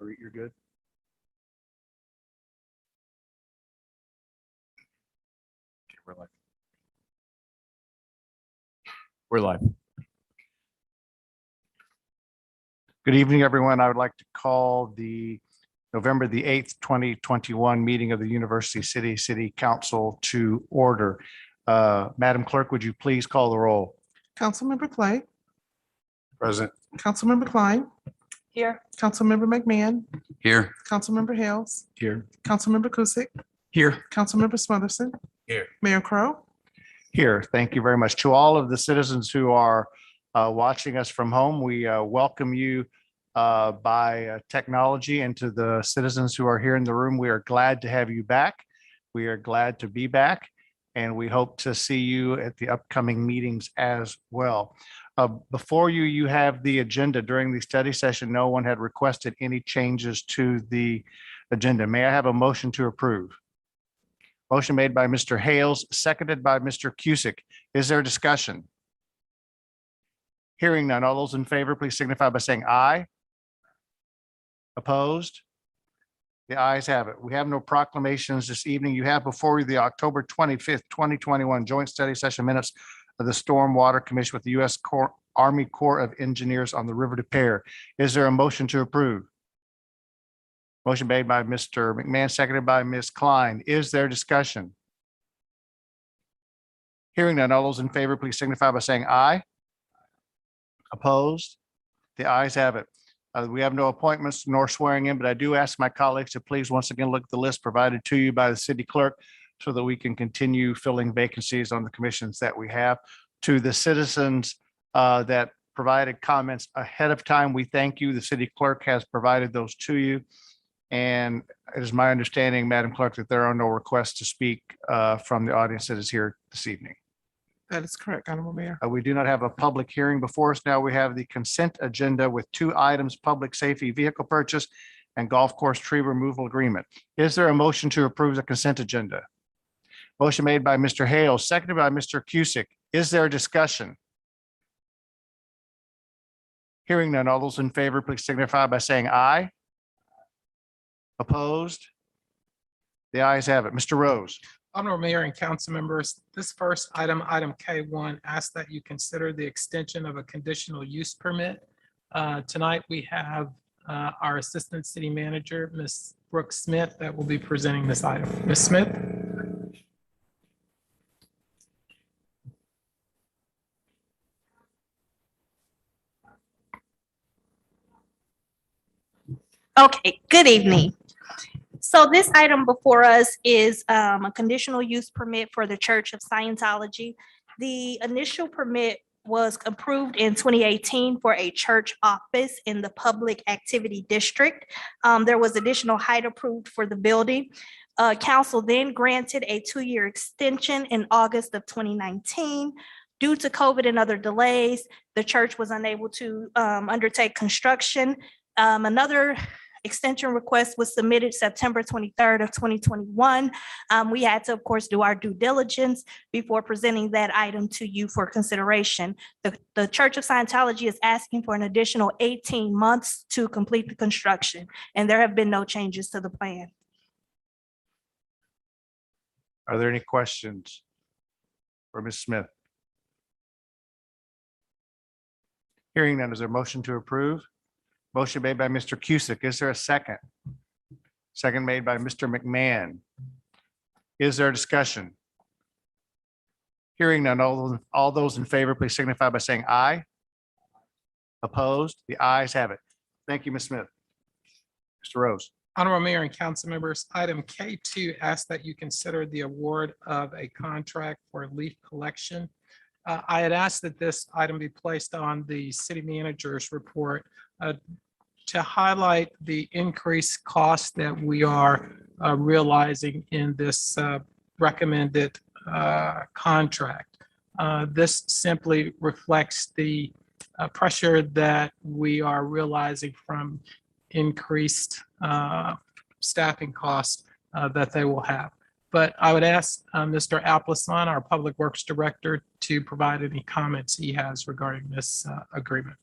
You're good. Okay, we're live. We're live. Good evening, everyone. I would like to call the November the 8th, 2021 meeting of the University City Council to order. Madam Clerk, would you please call the roll? Councilmember Clay, Present. Councilmember Klein, Here. Councilmember McMahon, Here. Councilmember Hales, Here. Councilmember Kusick, Here. Councilmember Smotherson. Here. Mayor Crowe. Here. Thank you very much. To all of the citizens who are watching us from home, we welcome you by technology, and to the citizens who are here in the room, we are glad to have you back. We are glad to be back, and we hope to see you at the upcoming meetings as well. Before you, you have the agenda. During the study session, no one had requested any changes to the agenda. May I have a motion to approve? Motion made by Mr. Hales, seconded by Mr. Cusick. Is there discussion? Hearing none. All those in favor, please signify by saying aye. Opposed? The ayes have it. We have no proclamations this evening. You have before you the October 25th, 2021 joint study session minutes of the Stormwater Commission with the U.S. Army Corps of Engineers on the River Des Peres. Is there a motion to approve? Motion made by Mr. McMahon, seconded by Ms. Klein. Is there discussion? Hearing none. All those in favor, please signify by saying aye. Opposed? The ayes have it. We have no appointments nor swearing in, but I do ask my colleagues to please once again look at the list provided to you by the city clerk so that we can continue filling vacancies on the commissions that we have. To the citizens that provided comments ahead of time, we thank you. The city clerk has provided those to you. And it is my understanding, Madam Clerk, that there are no requests to speak from the audience that is here this evening. That is correct, Honorable Mayor. We do not have a public hearing before us. Now we have the consent agenda with two items: public safety vehicle purchase and golf course tree removal agreement. Is there a motion to approve the consent agenda? Motion made by Mr. Hales, seconded by Mr. Cusick. Is there a discussion? Hearing none. All those in favor, please signify by saying aye. Opposed? The ayes have it. Mr. Rose. Honorable Mayor and council members, this first item, item K1, asks that you consider the extension of a conditional use permit. Tonight, we have our Assistant City Manager, Ms. Brooke Smith, that will be presenting this item. Ms. Smith? Okay, good evening. So this item before us is a conditional use permit for the Church of Scientology. The initial permit was approved in 2018 for a church office in the Public Activity District. There was additional height approved for the building. Council then granted a 2-year extension in August of 2019. Due to COVID and other delays, the church was unable to undertake construction. Another extension request was submitted September 23rd of 2021. We had to, of course, do our due diligence before presenting that item to you for consideration. The Church of Scientology is asking for an additional 18 months to complete the construction, and there have been no changes to the plan. Are there any questions for Ms. Smith? Hearing none, is there a motion to approve? Motion made by Mr. Cusick. Is there a second? Second made by Mr. McMahon. Is there a discussion? Hearing none, all those in favor, please signify by saying aye. Opposed? The ayes have it. Thank you, Ms. Smith. Mr. Rose. Honorable Mayor and council members, item K2 asks that you consider the award of a contract for leaf collection. I had asked that this item be placed on the city manager's report to highlight the increased cost that we are realizing in this recommended contract. This simply reflects the pressure that we are realizing from increased staffing costs that they will have. But I would ask Mr. Appleson, our Public Works Director, to provide any comments he has regarding this agreement.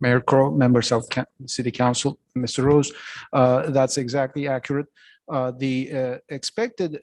Mayor Crowe, members of City Council, Mr. Rose, that's exactly accurate. The expected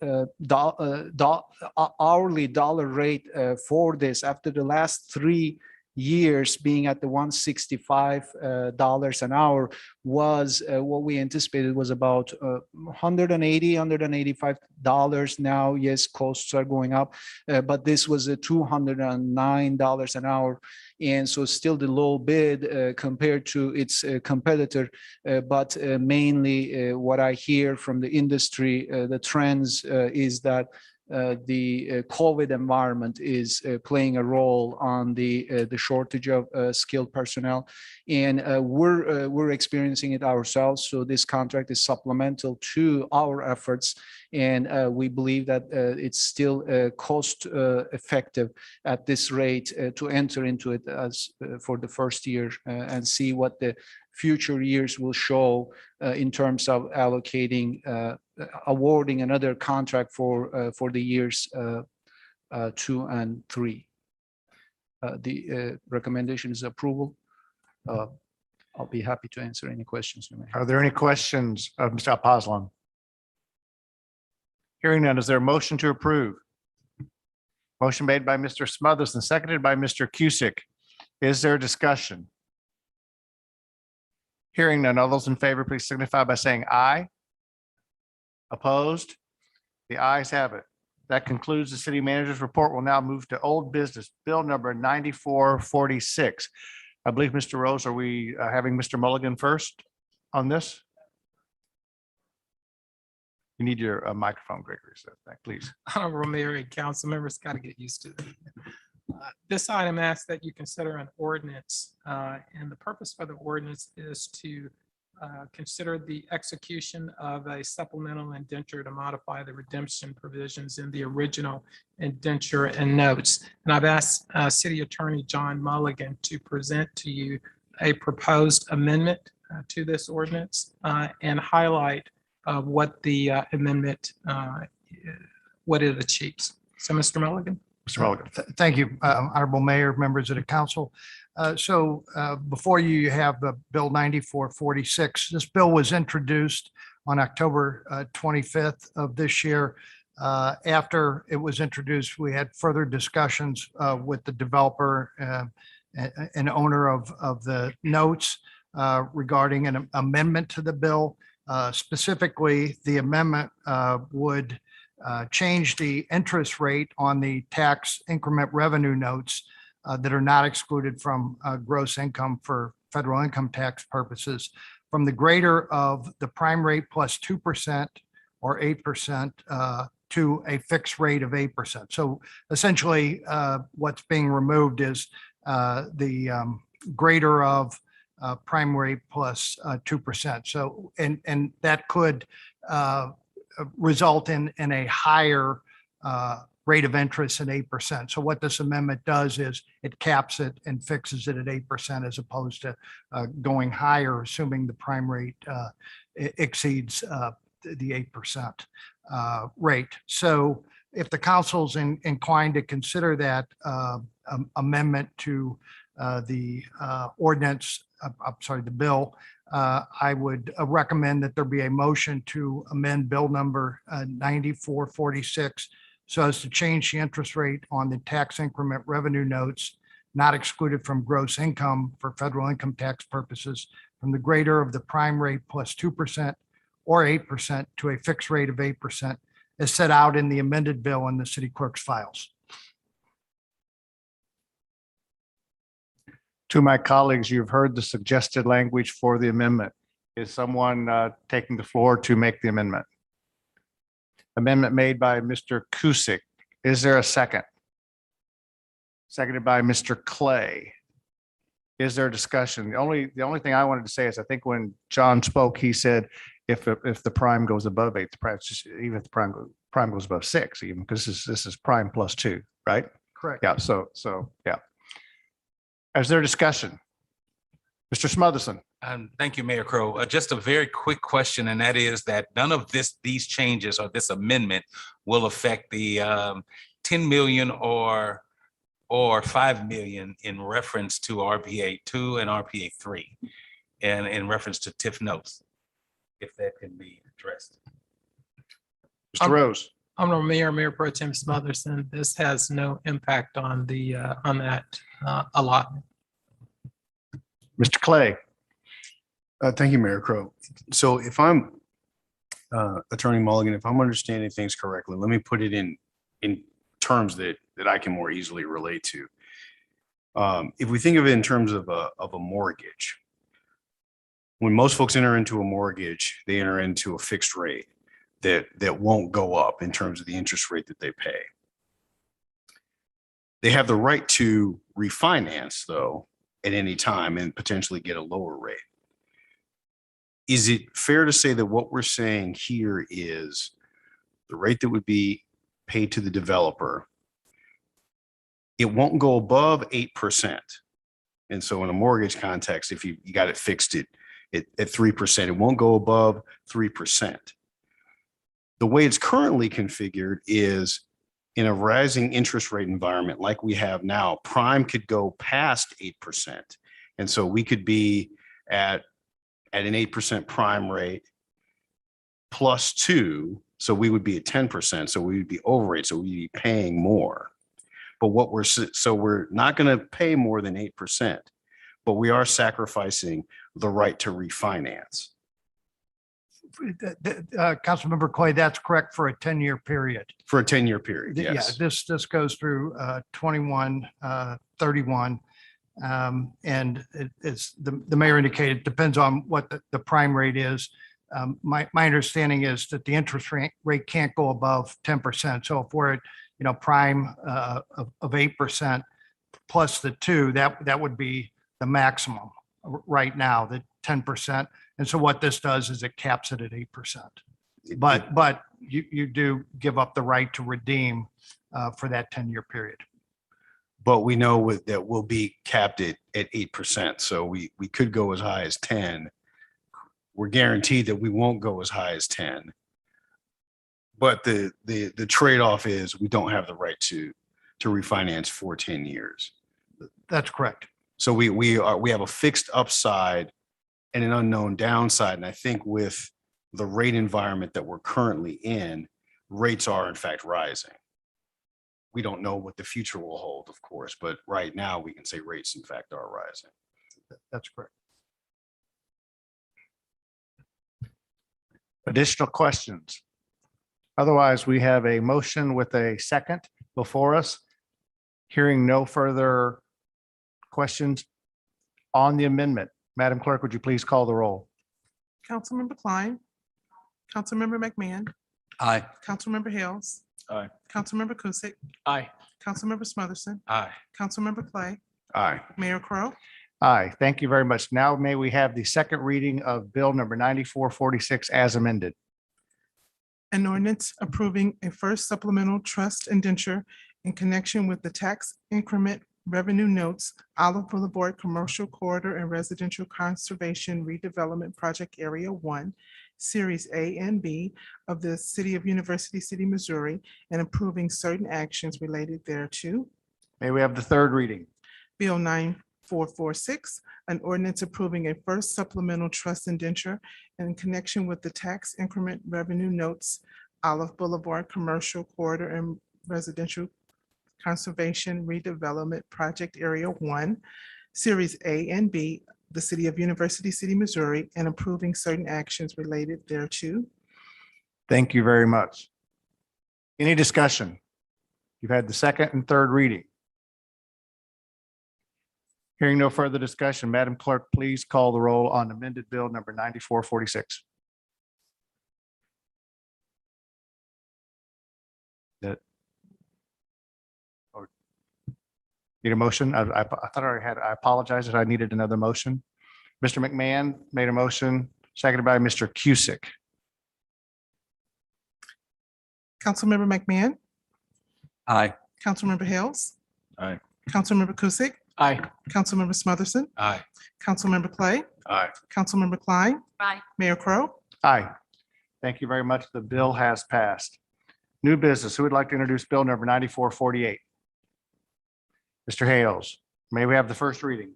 hourly dollar rate for this after the last 3 years being at the $165 an hour was what we anticipated was about $185. Now, yes, costs are going up, but this was a $209 an hour. And so still the low bid compared to its competitor. But mainly what I hear from the industry, the trends is that the COVID environment is playing a role on the shortage of skilled personnel, and we're experiencing it ourselves. So this contract is supplemental to our efforts, and we believe that it's still cost effective at this rate to enter into it as for the first year and see what the future years will show in terms of allocating, awarding another contract for the years 2 and 3. The recommendation is approval. I'll be happy to answer any questions you may have. Are there any questions of Mr. Alpazlan? Hearing none, is there a motion to approve? Motion made by Mr. Smothers and seconded by Mr. Cusick. Is there discussion? Hearing none, all those in favor, please signify by saying aye. Opposed? The ayes have it. That concludes the city manager's report. We'll now move to old business, bill number 9446. I believe, Mr. Rose, are we having Mr. Mulligan first on this? You need your microphone, Gregory, so please. Honorable Mayor and council members, got to get used to it. This item asks that you consider an ordinance, and the purpose for the ordinance is to consider the execution of a supplemental indenture to modify the redemption provisions in the original indenture and notes. And I've asked City Attorney John Mulligan to present to you a proposed amendment to this ordinance and highlight what the amendment, what it achieves. So, Mr. Mulligan. Mr. Mulligan. Thank you, Honorable Mayor, members of the council. So before you have the Bill 9446. This bill was introduced on October 25th of this year. After it was introduced, we had further discussions with the developer and owner of the notes regarding an amendment to the bill. Specifically, the amendment would change the interest rate on the tax increment revenue notes that are not excluded from gross income for federal income tax purposes from the greater of the prime rate plus 2% or 8% to a fixed rate of 8%. So essentially, what's being removed is the greater of prime rate plus 2%. So and that could result in a higher rate of interest at 8%. So what this amendment does is it caps it and fixes it at 8% as opposed to going higher, assuming the prime rate exceeds the 8% rate. So if the council's inclined to consider that amendment to the ordinance, the bill, I would recommend that there be a motion to amend bill number 9446 so as to change the interest rate on the tax increment revenue notes not excluded from gross income for federal income tax purposes from the greater of the prime rate plus 2% or 8% to a fixed rate of 8% as set out in the amended bill in the city clerk's files. To my colleagues, you've heard the suggested language for the amendment. Is someone taking the floor to make the amendment? Amendment made by Mr. Cusick. Is there a second? Seconded by Mr. Clay. Is there a discussion? The only thing I wanted to say is I think when John spoke, he said if the prime goes above 8, the prime, even if the prime goes above 6, even because this is prime plus 2, right? Correct. Yeah. So yeah. Is there discussion? Mr. Smotherson. Thank you, Mayor Crowe. Just a very quick question, and that is that none of these changes or this amendment will affect the 10 million or or 5 million in reference to RPA 2 and RPA 3, and in reference to TIF notes, if that can be addressed. Mr. Rose. Honorable Mayor, Mayor Pro Tem Smotherson, this has no impact on the, on that allotment. Mr. Clay. Thank you, Mayor Crowe. So if I'm Attorney Mulligan, if I'm understanding things correctly, let me put it in terms that I can more easily relate to. If we think of it in terms of a mortgage, when most folks enter into a mortgage, they enter into a fixed rate that won't go up in terms of the interest rate that they pay. They have the right to refinance, though, at any time and potentially get a lower rate. Is it fair to say that what we're saying here is the rate that would be paid to the developer, it won't go above 8%? And so in a mortgage context, if you got it fixed at 3%, it won't go above 3%. The way it's currently configured is in a rising interest rate environment like we have now, prime could go past 8%. And so we could be at an 8% prime rate plus 2. So we would be at 10%. So we would be over it. So we'd be paying more. But we're not going to pay more than 8%, but we are sacrificing the right to refinance. Councilmember Clay, that's correct for a 10-year period. For a 10-year period, Yeah, yes. this goes through 21, 31. And it's the mayor indicated, depends on what the prime rate is. My understanding is that the interest rate can't go above 10%. So if we're at, prime of 8% plus the 2, that would be the maximum right now, the 10%. And so what this does is it caps it at 8%. But you do give up the right to redeem for that 10-year period. But we know that we'll be capped at 8%. So we could go as high as 10. We're guaranteed that we won't go as high as 10. But the trade-off is we don't have the right to refinance for 10 years. That's correct. So we have a fixed upside and an unknown downside. And I think with the rate environment that we're currently in, rates are in fact rising. We don't know what the future will hold, of course, but right now we can say rates in fact are rising. That's correct. Additional questions? Otherwise, we have a motion with a second before us. Hearing no further questions on the amendment. Madam Clerk, would you please call the roll? Councilmember Klein. Councilmember McMahon. Aye. Councilmember Hales. Aye. Councilmember Kusick. Aye. Councilmember Smotherson. Aye. Councilmember Clay. Aye. Mayor Crowe. Aye, thank you very much. Now may we have the second reading of Bill number 9446 as amended. An ordinance approving a first supplemental trust indenture in connection with the tax increment revenue notes, Olive Boulevard Commercial Corridor and Residential Conservation Redevelopment Project Area 1, Series A and B of the City of University City, Missouri, and approving certain actions related thereto. May we have the third reading? Bill 9446, an ordinance approving a first supplemental trust indenture in connection with the tax increment revenue notes, Olive Boulevard Commercial Corridor and Residential Conservation Redevelopment Project Area 1, Series A and B, the City of University City, Missouri, and approving certain actions related thereto. Thank you very much. Any discussion? You've had the second and third reading. Hearing no further discussion, Madam Clerk, please call the roll on amended bill number 9446. Need a motion? I thought I had, I apologize that I needed another motion. Mr. McMahon made a motion, seconded by Mr. Cusick. Councilmember McMahon. Aye. Councilmember Hales. Aye. Councilmember Kusick. Aye. Councilmember Smotherson. Aye. Councilmember Clay. Aye. Councilmember Klein. Aye. Mayor Crowe. Aye. Thank you very much. The bill has passed. New business. Who would like to introduce bill number 9448? Mr. Hales, may we have the first reading?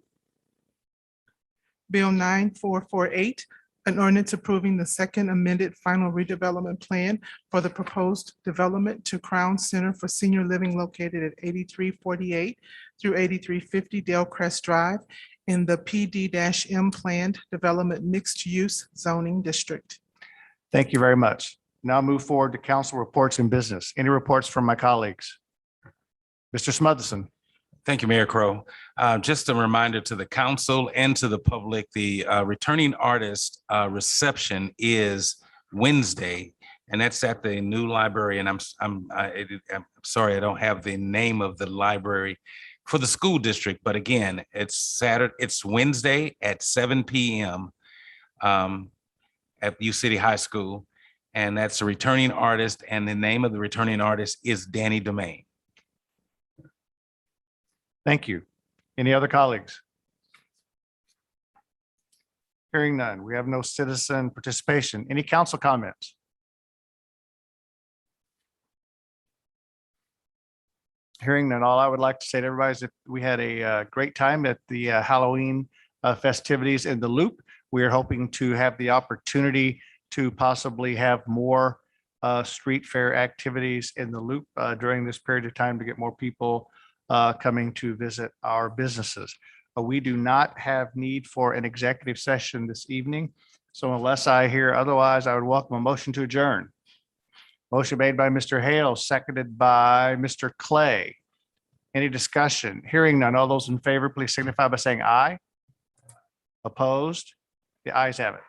Bill 9448, an ordinance approving the second amended final redevelopment plan for the proposed development to Crown Center for Senior Living located at 8348 through 8350 Dale Crest Drive in the PD-M Planned Development Mixed Use Zoning District. Thank you very much. Now move forward to council reports and business. Any reports from my colleagues? Mr. Smotherson. Thank you, Mayor Crowe. Just a reminder to the council and to the public, the returning artist reception is Wednesday, and that's at the new library. And I'm sorry, I don't have the name of the library for the school district, but again, it's Wednesday at 7 p.m. At U City High School, and that's a returning artist, and the name of the returning artist is Danny Domain. Thank you. Any other colleagues? Hearing none. We have no citizen participation. Any council comments? Hearing none. All I would like to say to everybody is that we had a great time at the Halloween festivities in the Loop. We are hoping to have the opportunity to possibly have more street fair activities in the Loop during this period of time to get more people coming to visit our businesses. We do not have need for an executive session this evening. So unless I hear otherwise, I would welcome a motion to adjourn. Motion made by Mr. Hale, seconded by Mr. Clay. Any discussion? Hearing none. All those in favor, please signify by saying aye. Opposed? The ayes have it.